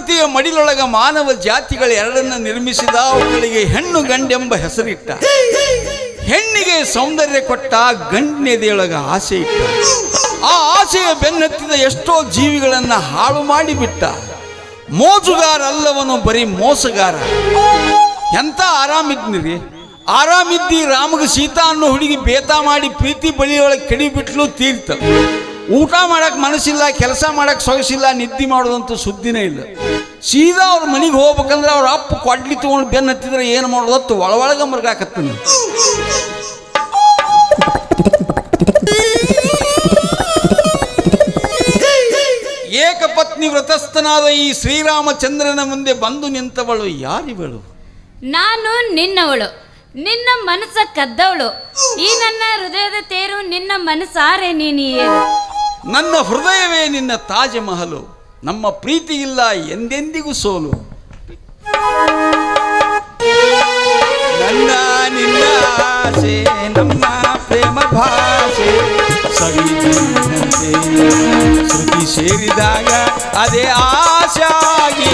ಪ್ರಕೃತಿಯ ಮಡಿಲೊಳಗ ಮಾನವ ಜಾತಿಗಳ ಎರಡನ್ನ ನಿರ್ಮಿಸಿದ, ಅವುಗಳಿಗೆ ಹೆಣ್ಣು ಗಂಡೆಂಬ ಹೆಸರಿಟ್ಟ. ಹೆಣ್ಣಿಗೆ ಸೌಂದರ್ಯ ಕೊಟ್ಟ, ಗಂಡಿನೆದೆಯೊಳಗ ಆಸೆ ಇಟ್ಟ. ಆ ಆಸೆಯ ಬೆನ್ನತ್ತಿದ ಎಷ್ಟೋ ಜೀವಿಗಳನ್ನ ಹಾಳು ಮಾಡಿಬಿಟ್ಟ. ಮೋಜುಗಾರ ಅಲ್ಲವನು, ಬರೀ ಮೋಸಗಾರ. ಎಂತ ಆರಾಮಿದ್ನಿರಿ, ಆರಾಮಿದ್ದಿ. ರಾಮಗೆ ಸೀತಾ ಅನ್ನೋ ಹುಡುಗಿ ಬೇತಾ ಮಾಡಿ ಪ್ರೀತಿ ಬಳಿಯೊಳಗೆ ಕೆಡಿಬಿಟ್ಲು, ತೀರ್ತ. ಊಟ ಮಾಡಕ್ಕೆ ಮನಸ್ಸಿಲ್ಲ, ಕೆಲಸ ಮಾಡಕ್ಕೆ ಸೊಗಸಿಲ್ಲ, ನಿದ್ದೆ ಮಾಡೋದಂತೂ ಸುದ್ದಿನೇ ಇಲ್ಲ. ಸೀದಾ ಅವ್ರ ಮನೆಗೆ ಹೋಗ್ಬೇಕಂದ್ರೆ ಅವ್ರ ಅಪ್ಪ ಕೊಡ್ಲಿ ತೊಗೊಂಡು ಬೆನ್ನು ಹತ್ತಿದ್ರೆ ಏನು ಮಾಡೋದತ್ತು ಒಳಗೆ ಮರ್ಗಾಕತ್ತೀನಿ. ಏಕಪತ್ನಿ ವ್ರತಸ್ಥನಾದ ಈ ಶ್ರೀರಾಮಚಂದ್ರನ ಮುಂದೆ ಬಂದು ನಿಂತವಳು ಯಾರಿವಳು? ನಾನು ನಿನ್ನವಳು, ನಿನ್ನ ಮನಸ್ಸ ಕದ್ದವಳು. ಈ ನನ್ನ ಹೃದಯದ ತೇರು, ನಿನ್ನ ಮನಸ್ಸಾರೆ ನೀನು. ನನ್ನ ಹೃದಯವೇ ನಿನ್ನ ತಾಜ್ ಮಹಲು, ನಮ್ಮ ಪ್ರೀತಿ ಇಲ್ಲ ಎಂದೆಂದಿಗೂ ಸೋಲು. ನನ್ನ ನಿನ್ನ ಆಸೆ, ನಮ್ಮ ಪ್ರೇಮ ಭಾಷೆ ಸವಿದಂತೆ ಶ್ರುತಿ ಸೇರಿದಾಗ ಅದೇ ಆಶಾಗಿ.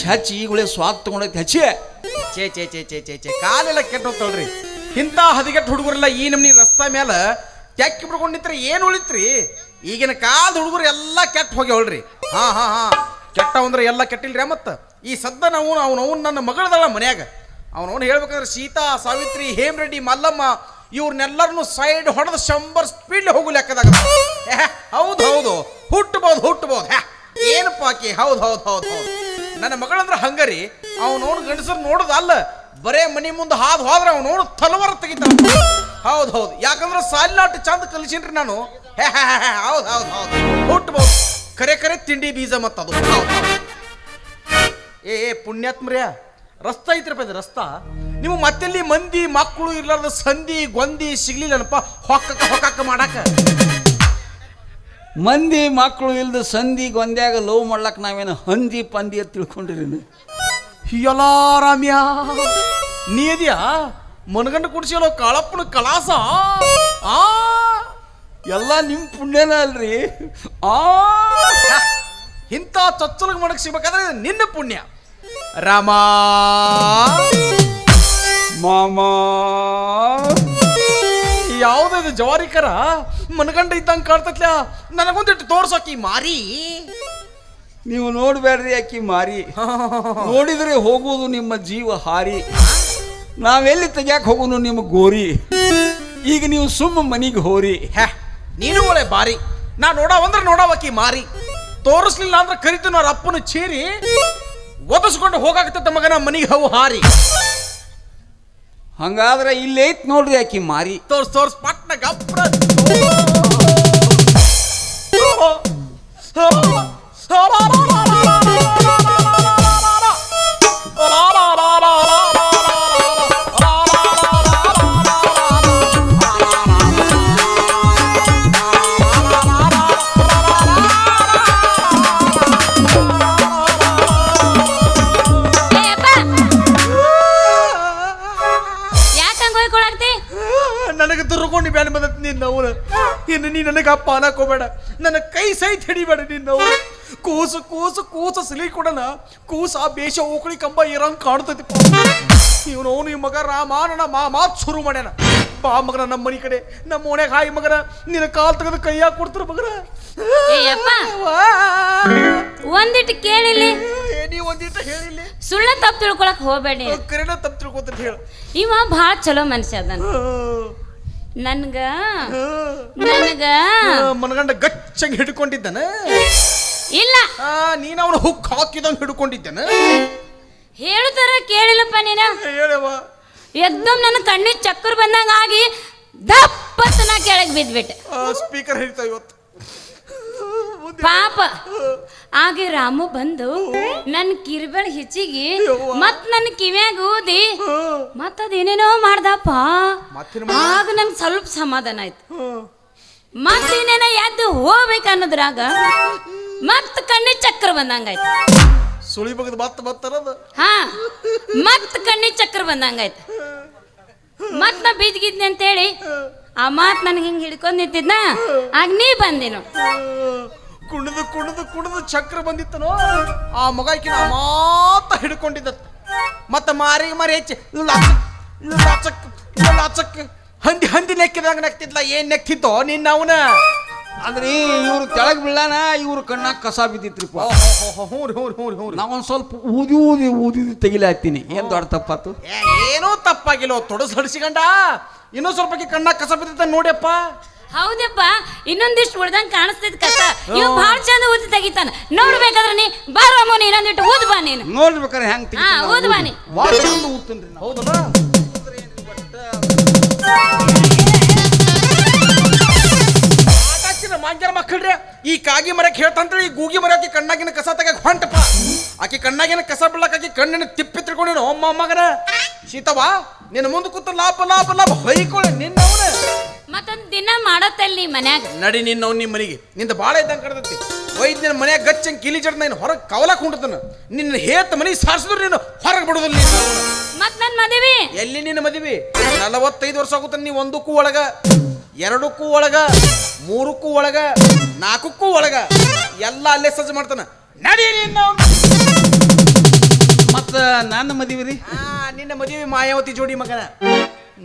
ಹಚ್ಚಿ ಈಗುಳೆ ಸ್ವಾದ ತಗೊಂಡೈತಿ. ಹಚ್ಚಿ ಚೇ ಕಾಲೆಲ್ಲ ಕೆಟ್ಟ ಹೋಗ್ತಾಳ್ರಿ. ಇಂಥ ಹದಿಗೆಟ್ಟು ಹುಡುಗರೆಲ್ಲ ಈ ನಮ್ನಿ ರಸ್ತಾ ಮೇಲೆ ಕೆಕ್ಕಿ ಬಿಡ್ಕೊಂಡು ನಿಂತ್ರೆ ಏನು ಉಳಿತ್ರಿ? ಈಗಿನ ಕಾಲದ ಹುಡುಗರು ಎಲ್ಲ ಕೆಟ್ಟ ಹೋಗ್ಯಾವಳ್ರಿ. ಹಾ ಕೆಟ್ಟ ಅಂದ್ರೆ ಎಲ್ಲ ಕೆಟ್ಟಿಲ್ರಿ. ಮತ್ತು ಈ ಸದ್ದ ಅವನು ನನ್ನ ಮಗಳದಳ ಮನ್ಯಾಗ ಅವನು ಹೇಳ್ಬೇಕಂದ್ರೆ ಸೀತಾ, ಸಾವಿತ್ರಿ, ಹೇಮರೆಡ್ಡಿ, ಮಲ್ಲಮ್ಮ ಇವ್ರನ್ನೆಲ್ಲರನ್ನು ಸೈಡ್ ಹೊಡೆದು 100 ಸ್ಪೀಡ್ ಹೋಗು ಲೆಕ್ಕದಾಗ. ಹೌದು ಹುಟ್ಟಬಹುದು. ಏನಪ್ಪ ಆಕಿ? ಹೌದು ನನ್ನ ಮಗಳಂದ್ರೆ ಹಂಗರಿ. ಅವನವನು ಗಂಡಸರು ನೋಡುದು ಅಲ್ಲ, ಬರೇ ಮನಿ ಮುಂದೆ ಹಾದು ಹೋದ್ರೆ ಅವನವನು ತಲವಾರ ತೆಗಿತಾವ. ಹೌದು ಯಾಕಂದ್ರೆ ಸಾಲಿನಾಟ ಚಂದ ಕಲಿಸಿನ್ರಿ ನಾನು. ಹೌದು ಹುಟ್ಟಬಹುದು. ಕರೆ ತಿಂಡಿ ಬೀಜ ಮತ್ತದು. ಏ ಪುಣ್ಯಾತ್ಮರ್ಯ, ರಸ್ತಾ ಐತ್ರಪ್ಪ ಇದು ರಸ್ತಾ. ನೀವು ಮತ್ತೆಲ್ಲಿ ಮಂದಿ ಮಕ್ಕಳು ಇರ್ಲಾರ್ದ ಸಂಧಿ ಗೊಂದಿ ಸಿಗ್ಲಿಲ್ಲನಪ್ಪ ಹೊಕ್ಕ ಮಾಡಾಕ. ಮಂದಿ ಮಕ್ಕಳು ಇಲ್ದ ಸಂಧಿ ಗೊಂದ್ಯಾಗ ಲವ್ ಮಾಡ್ಲಕ್ ನಾವೇನು ಹಂದಿ ಪಂದಿ ಅಂತ ತಿಳ್ಕೊಂಡಿರಿ? ಎಲ್ಲ ರಾಮ್ಯ ನೀ ಇದೆಯಾ ಮನಗಂಡ ಕುಡಿಸಿಯಲ್ಲೋ ಕಾಳಪ್ಪನ ಕಳಾಸ. ಎಲ್ಲ ನಿಮ್ಮ ಪುಣ್ಯನ ಅಲ್ರಿ. ಇಂಥ ಚೊಚ್ಚಲಿಗೆ ಮಡಕ್ ಸಿಗ್ಬೇಕಾದ್ರೆ ನಿನ್ನ ಪುಣ್ಯ. ರಾಮ ಮಾಮಾ ಯಾವ್ದು ಜವಾರಿಕರ ಮನಗಂಡ ಇದ್ದಂಗೆ ಕಾಣ್ತತ್ಲ. ನನಗೊಂದಿಟ್ಟು ತೋರ್ಸೋಕಿ ಮಾರಿ. ನೀವು ನೋಡ್ಬೇಡ್ರಿ ಆಕಿ ಮಾರಿ. ನೋಡಿದ್ರೆ ಹೋಗುವುದು ನಿಮ್ಮ ಜೀವ ಹಾರಿ. ನಾವೆಲ್ಲಿ ತೆಗ್ಯಾಕೆ ಹೋಗುನು ನಿಮ್ಮ ಗೋರಿ. ಈಗ ನೀವು ಸುಮ್ಮ ಮನಿಗೆ ಹೋರಿ. ನೀನು ಒಳ್ಳೆ ಬಾರಿ. ನಾ ನೋಡವಂದ್ರೆ ನೋಡವಕಿ ಮಾರಿ. ತೋರಿಸ್ಲಿಲ್ಲ ಅಂದ್ರೆ ಕರಿತು ಅವ್ರ ಅಪ್ಪನ ಚೀರಿ ಒದಸ್ಕೊಂಡು ಹೋಗಾಕತ್ತ ಮಗನ ಮನಿಗೆ ಹವು ಹಾರಿ. ಹಂಗಾದ್ರೆ ಇಲ್ಲೈತ್ ನೋಡ್ರಿ ಆಕಿ ಮಾರಿ. ತೋರ್ಸ್ ಪಟ್ನ ಗಪ್ರ. ನೀ ನನಗೆ ಅಪ್ಪ ಅನ್ನಕೋಬೇಡ, ನನ್ನ ಕೈ ಸಹಿತ ಹಿಡಿಬೇಡ. ನಿನ್ನ ಕೂಸು ಕೂಸು ಕೂಸು ಸಿಲಿ ಕೊಡನ ಕೂಸ ಬೇಷ ಓಕಳಿ ಕಂಬ ಇರಂಗ್ ಕಾಣ್ತೈತಿ. ಇವನು ಈ ಮಗ ರಾಮ ನನ್ನ ಮಾತು ಶುರು ಮಾಡ್ಯಾನ. ಬಾ ಮಗನ ನಮ್ಮ ಮನಿ ಕಡೆ, ನಮ್ಮ ಓಣ್ಯಾಗ ಹಾಯಿ ಮಗನ ನಿನ್ನ ಕಾಲ್ ತೆಗೆದು ಕೈಯಾಗ ಕೊಡ್ತಾರ ಮಗನ. ಒಂದಿಟ್ಟು ಕೇಳಿಲಿ, ನೀ ಒಂದಿಟ್ಟು ಹೇಳಿಲ್ಲ. ಸುಳ್ಳ ತಪ್ಪು ತಿಳ್ಕೊಳಕ್ ಹೋಗ್ಬೇಡಿ. ಕರೆನ ತಪ್ಪು ತಿಳ್ಕೊತ ಹೇಳ. ಇವ ಭಾಳ ಚಲೋ ಮನುಷ್ಯ ಅದಾನ. ನನ್ಗ ಮನಗಂಡ ಗಚ್ಚಂಗ್ ಹಿಡ್ಕೊಂಡಿದ್ದಾನ. ಇಲ್ಲ, ನೀನ್ ಅವನ ಹುಕ್ ಹಾಕಿದಂಗ್ ಹಿಡ್ಕೊಂಡಿದ್ದಾನ. ಹೇಳುತ್ತಾರ ಕೇಳಿಲ್ಲಪ್ಪ ನೀನ. ಹೇಳವ. ಎಕ್ದಮ್ ನನ್ನ ಕಣ್ಣಿಗೆ ಚಕ್ಕರ್ ಬಂದಂಗ ಆಗಿ ದಪ್ಪತ್ತ ನಾ ಕೆಳಗೆ ಬಿದ್ಬಿಟ್ಟೆ. ಸ್ಪೀಕರ್ ಹಿಡಿತಾ ಇವತ್ತು. ಪಾಪ ಆಗಿ ರಾಮು ಬಂದು ನನ್ನ ಕಿರಿಬೇಳ ಹೆಚ್ಚಿಗೆ ಮತ್ ನನ್ನ ಕಿವ್ಯಾಗ ಊದಿ ಮತ್ ಅದೇನೇನೋ ಮಾಡ್ದಪ್ಪ. ಆಗ ನನ್ಗೆ ಸ್ವಲ್ಪ ಸಮಾಧಾನ ಆಯ್ತು. ಮತ್ ಇನ್ನೇನ ಎದ್ದು ಹೋಗ್ಬೇಕು ಅನ್ನೋದ್ರಾಗ ಮತ್ ಕಣ್ಣಿಗೆ ಚಕ್ರ ಬಂದಂಗಾಯ್ತು. ಸುಳಿ ಬಗದ್ ಬತ್ತರದ. ಹಾ, ಮತ್ ಕಣ್ಣಿಗೆ ಚಕ್ರ ಬಂದಂಗಾಯ್ತು. ಮತ್ ನಾ ಬಿದ್ದಿದ್ನಿ ಅಂತೇಳಿ ಆ ಮಾತ್ ನನಗೆ ಹಿಂಗೆ ಹಿಡ್ಕೊಂಡ್ ನಿಂತಿದ್ನ. ಆಗ ನೀ ಬಂದಿನು. ಕುಣಿದು ಕುಣಿದು ಕುಣಿದು ಚಕ್ರ ಬಂದಿತ್ತನೋ ಆ ಮಗ ಈಕಿನ ಮಾತ ಹಿಡ್ಕೊಂಡಿದ್ದ. ಮತ್ತ ಮಾರಿಗೆ ಮಾರಿ ಹೆಚ್ಚಿ ಹಂದಿ ಹಂದಿ ನೆಕ್ಕಿದಾಗ ನೆಕ್ತಿದ್ಲ. ಏನ್ ನೆಕ್ತಿದ್ದೋ ನಿನ್ನ ಅವನ ಅಂದ್ರೆ ಇವ್ರು ತೆಳಗ್ ಬೀಳಾನ, ಇವ್ರ ಕಣ್ಣಾಗ ಕಸ ಬಿದ್ದಿತ್ರಿಪ್ಪ. ನಾವೊಂದ್ ಸ್ವಲ್ಪ ಊದಿ ಊದಿ ಊದಿ ತೆಗಿಲಾಗ್ತೀನಿ. ಏನ್ ದೊಡ್ಡ ತಪ್ಪಾತು? ಏನೋ ತಪ್ಪಾಗಿಲ್ಲ. ತೊಡಸ್ ಹಡಿಸಿಕೊಂಡ ಇನ್ನೂ ಸ್ವಲ್ಪ ಕಣ್ಣಾಗ ಕಸ ಬಿದ್ದಿತ್ತ ನೋಡ್ಯಪ್ಪ. ಹೌದಪ್ಪ, ಇನ್ನೊಂದಿಷ್ಟು ಉಳ್ದಂಗ್ ಕಾಣಿಸ್ತೈತ್ ಕಸ. ಇವ್ ಭಾಳ ಚಂದ ಊದಿ ತೆಗಿತಾನ. ನೋಡ್ಬೇಕಾದ್ರ ನೀ ಬಾರಮ್ಮ, ಇನ್ನೊಂದಿಟ್ಟು ಊದ್ ಬಾ ನೀನು. ನೋಡ್ಬೇಕಾರೆ ಹೆಂಗ್ ಊದ್ ಬಾ ನೀ. ಊದ್ತನ್ರಿ. ಹೌದಲ್ಲ, ಮಾಂಗ್ಯಾರ ಮಕ್ಕಳ್ರಿ. ಈ ಕಾಗಿ ಮರಕ್ಕೆ ಹೇಳ್ತಂತ ಈ ಗೂಗಿ ಮರಕ್ಕೆ ಕಣ್ಣಾಗಿನ ಕಸ ತೆಗ ಹೊಂಟಪ್ಪ. ಆಕಿ ಕಣ್ಣಾಗಿನ ಕಸ ಬಿಡ್ಲಕ್ಕ ಆಕಿ ಕಣ್ಣಿನ ತಿಪ್ಪಿ ತಿಳ್ಕೊಂಡಿನ ಒಮ್ಮ ಮಗನ. ಸೀತವಾ, ನಿನ್ನ ಮುಂದೆ ಕೂತು ಲಾಭ ಲಾಭ ಲಾಭ ಹೊಯ್ಕೊಳ್ಳಿ ನಿನ್ನವನ. ಮತ್ತೊಂದ್ ದಿನ ಮಾಡತ್ತಲ್ಲಿ ಮನ್ಯಾಗ. ನಡಿ ನಿನ್ನವ್ ನಿಮ್ಮ ಮನೆಗೆ. ನಿಂದ ಬಾಳ ಇದ್ದಂಗೆ ಕಡ್ದೈತಿ. ಒಯ್ದು ನಿನ್ನ ಮನ್ಯಾಗ ಗಚ್ಚಂಗೆ ಕಿಲಿ ಜಡ್ ನಾನು ಹೊರಗೆ ಕವಲಕ್ ಹೊಂಟತನ. ನಿನ್ನ ಹೇತ್ ಮನೆಗೆ ಸಾರಿಸಿದ್ರು ನೀನು ಹೊರಗೆ ಬಿಡುದಿಲ್ಲ. ಮತ್ ನನ್ ಮದುವೆ ಎಲ್ಲಿ ನಿನ್ನ ಮದುವೆ? 45 ವರ್ಷ ಆಗುತ್ತ. ನೀ 1ಕ್ಕೂ ಒಳಗ, 2ಕ್ಕೂ ಒಳಗ, 3ಕ್ಕೂ ಒಳಗ, 4ಕ್ಕೂ ಒಳಗ ಎಲ್ಲ ಅಲ್ಲೇ ಸಜ್ಜು ಮಾಡ್ತಾನ. ನಡಿ ಮತ್ತ ನನ್ನ ಮದುವೆ ರೀ. ನಿನ್ನ ಮದುವೆ ಮಾಯಾವತಿ ಜೋಡಿ ಮಗನ.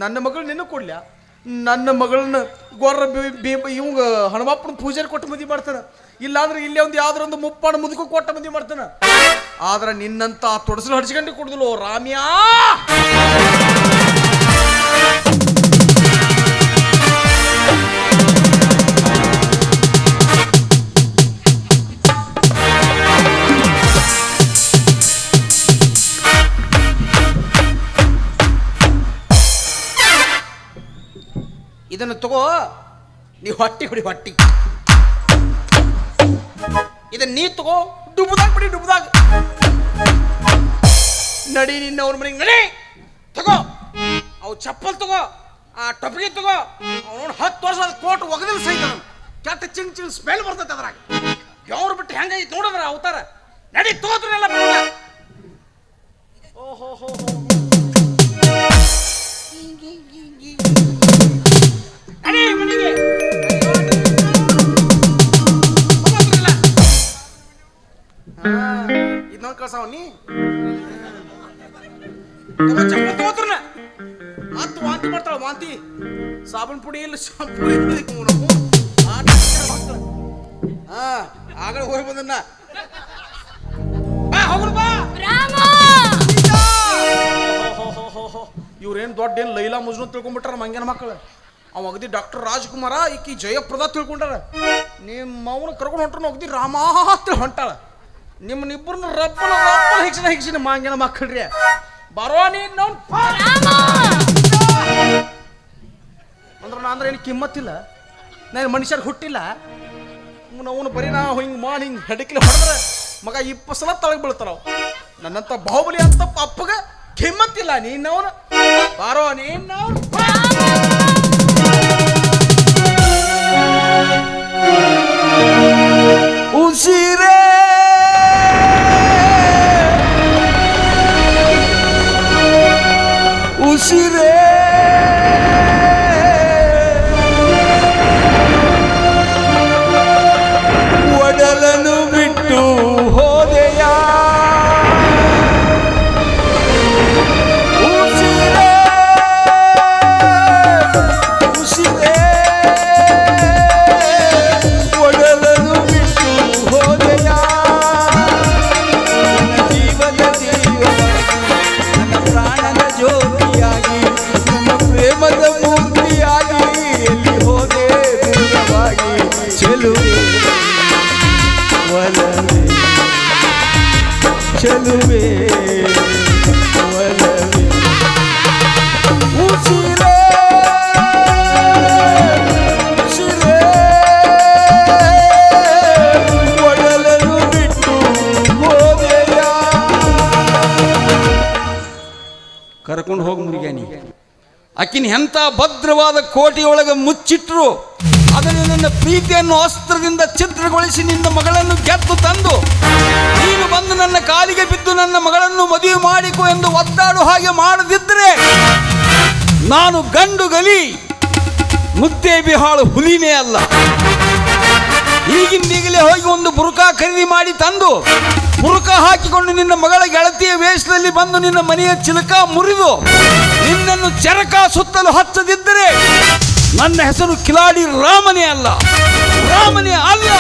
ನನ್ನ ಮಗಳು ನಿನ್ನ ಕೊಡ್ಲ್ಯಾ? ನನ್ನ ಮಗಳನ್ನ ಗೊರ್ರ ಇವಂಗ ಹನುಮಪ್ಪನ ಪೂಜಾರಿ ಕೊಟ್ಟು ಮದುವೆ ಮಾಡ್ತಾನ. ಇಲ್ಲಾಂದ್ರೆ ಇಲ್ಲೇ ಒಂದು ಯಾವ್ದೊಂದು ಮುಪ್ಪಾಣ ಮುದುಕು ಕೊಟ್ಟ ಮದುವೆ ಮಾಡ್ತಾನ. ಆದ್ರೆ ನಿನ್ನಂತ ತೊಡಸಲು ಹಡ್ಸ್ಕೊಂಡು ಕೊಡುದಿಲ್ಲ ರಾಮ್ಯಾ. ಇದನ್ನು ತಗೋ, ನೀವು ಹೊಟ್ಟಿ ಹೊಡಿ ಹೊಟ್ಟಿ. ಇದನ್ನ ನೀ ತಗೋ, ಡುಬ್ದಾಗ ಬಿಡಿ ಡುಬ್ದಾಗ. ನಡಿ ನಿನ್ನ ಅವ್ರ ಮನೆಗೆ ನಡಿ. ತಗೋ ಅವು ಚಪ್ಪಲ್ ತಗೋ, ಆ ಟೊಪಿಗೆ ತಗೋ. ಅವನು 10 ವರ್ಷ ಕೋಟ್ ಒಗದಿಲ್ಲ ಸಹಿತ ಕೆಟ್ಟ ಚಿಂಗ್ ಚಿಂಗ್ ಸ್ಮೆಲ್ ಬರ್ತೈತೆ ಅದ್ರಾಗ. ಯಾವ್ರು ಬಿಟ್ಟು ಹೆಂಗೈತಿ ನೋಡಿದ್ರ ಅವತಾರ. ನಡಿ ತಗೋದ್ರಲ್ಲ. ಓಹೋ ಹೋ ಹೋ. ಇದನ್ನೊಂದು ಕಳ್ಸಾವ ನೀ ತಗೋತ್ರನ. ಮತ್ ವಾಂತಿ ಮಾಡ್ತಾಳ. ವಾಂತಿ ಸಾಬೂನ್ ಪುಡಿ ಇಲ್ಲ, ಶಾಂಪು ಆಗ ಹೋಗಿ ಬಂದನ್ನ. ಇವ್ರೇನ್ ದೊಡ್ಡ ಏನ್ ಲೈಲಾ ಮಜ್ನು ತಿಳ್ಕೊಂಡ್ಬಿಟ್ಟಾರ ಮಂಗ್ಯನ ಮಕ್ಕಳು. ಅವ ಅಗದಿ ಡಾಕ್ಟರ್ ರಾಜ್ಕುಮಾರ, ಈಕಿ ಜಯಪ್ರದ ತಿಳ್ಕೊಂಡಾರ. ನಿಮ್ಮ ಅವನ ಕರ್ಕೊಂಡು ಹೊಂಟ್ರ ಅಗದಿ ರಾಮಾತ್ರ ಹೊಂಟಾಳ. ನಿಮ್ಮನ್ನಿಬ್ಬರನ್ನ ರಬ್ಬನ ಹಿಗ್ಸಿನ ಮಂಗ್ಯನ ಮಕ್ಕಳ್ರಿ. ಬರೋ ನೀನು ಅಂದ್ರೆ ನಾ ಅಂದ್ರೆ ಏನು ಕಿಮ್ಮತ್ತಿಲ್ಲ. ನಾನು ಮನುಷ್ಯರ್ ಹುಟ್ಟಿಲ್ಲ. ಅವನು ಬರೀ ನಾ ಹಿಂಗೆ ಮಾಡಿ ಹಿಂಗೆ ಹೆಡಕ್ಲಿ ಹೊಡೆದ್ರೆ ಮಗ 20 ಸಲ ತಳಗ್ ಬೀಳ್ತಾರ. ನನ್ನಂತ ಬಾಹುಬಲಿ ಅಂತ ಅಪ್ಪಗ ಕಿಮ್ಮತ್ತಿಲ್ಲ. ನೀನವನು ಬಾರೋ ನೀನು. ಉಸಿರೇ ಉಸಿರೇ ಒಲವೇ ಉಸಿರೇ ಉಸಿರೇ ಒಡಲನ್ನು ಬಿಟ್ಟು ಹೋದೆಯ. ಕರ್ಕೊಂಡು ಹೋಗಿ ಮುರುಗೇನಿ. ಆಕಿನ ಎಂಥ ಭದ್ರವಾದ ಕೋಟೆಯೊಳಗೆ ಮುಚ್ಚಿಟ್ರು ಅದನ್ನು ನನ್ನ ಪ್ರೀತಿಯನ್ನು ಅಸ್ತ್ರದಿಂದ ಛಿದ್ರಗೊಳಿಸಿ ನಿನ್ನ ಮಗಳನ್ನು ಗೆದ್ದು ತಂದು ನೀನು ಬಂದು ನನ್ನ ಕಾಲಿಗೆ ಬಿದ್ದು ನನ್ನ ಮಗಳನ್ನು ಮದುವೆ ಮಾಡಿಕೊ ಎಂದು ಒದ್ದಾಡು ಹಾಗೆ ಮಾಡದಿದ್ದರೆ ನಾನು ಗಂಡು ಗಲಿ ಮುದ್ದೆ ಬಿಹಾಳು ಹುಲಿನೇ ಅಲ್ಲ. ಈಗಿಂದೀಗಲೇ ಹೋಗಿ ಒಂದು ಬುರುಕಾ ಖರೀದಿ ಮಾಡಿ ತಂದು ಬುರುಕ ಹಾಕಿಕೊಂಡು ನಿನ್ನ ಮಗಳ ಗೆಳತಿಯ ವೇಷದಲ್ಲಿ ಬಂದು ನಿನ್ನ ಮನೆಯ ಚಿಲಕ ಮುರಿದು ನಿನ್ನನ್ನು ಚರಕ ಸುತ್ತಲು ಹಚ್ಚದಿದ್ದರೆ ನನ್ನ ಹೆಸರು ಕಿಲಾಡಿ ರಾಮನೇ ಅಲ್ಲ, ರಾಮನೇ ಅಲ್ಲ.